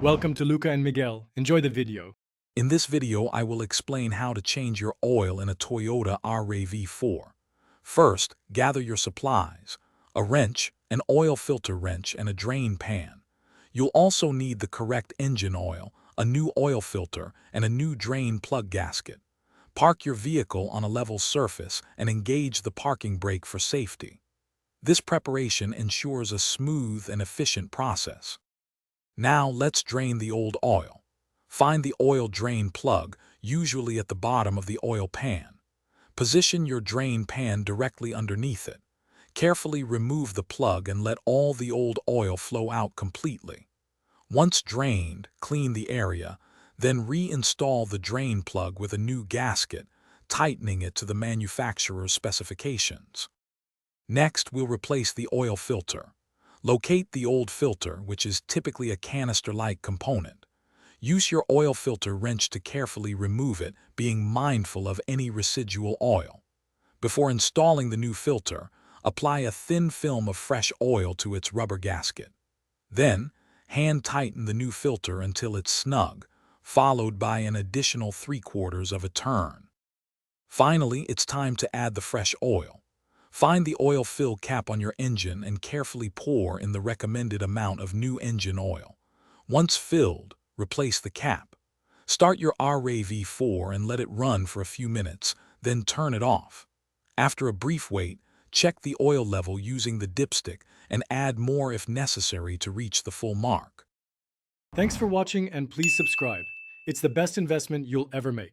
Welcome to Luca and Miguel. Enjoy the video. In this video, I will explain how to change your oil in a Toyota RAV4. First, gather your supplies: a wrench, an oil filter wrench, and a drain pan. You'll also need the correct engine oil, a new oil filter, and a new drain plug gasket. Park your vehicle on a level surface and engage the parking brake for safety. This preparation ensures a smooth and efficient process. Now let's drain the old oil. Find the oil drain plug, usually at the bottom of the oil pan. Position your drain pan directly underneath it. Carefully remove the plug and let all the old oil flow out completely. Once drained, clean the area, then reinstall the drain plug with a new gasket, tightening it to the manufacturer's specifications. Next, we'll replace the oil filter. Locate the old filter, which is typically a canister-like component. Use your oil filter wrench to carefully remove it, being mindful of any residual oil. Before installing the new filter, apply a thin film of fresh oil to its rubber gasket. Then, hand tighten the new filter until it's snug, followed by an additional 3/4 of a turn. Finally, it's time to add the fresh oil. Find the oil fill cap on your engine and carefully pour in the recommended amount of new engine oil. Once filled, replace the cap. Start your RAV4 and let it run for a few minutes, then turn it off. After a brief wait, check the oil level using the dipstick and add more if necessary to reach the full mark. Thanks for watching and please subscribe. It's the best investment you'll ever make.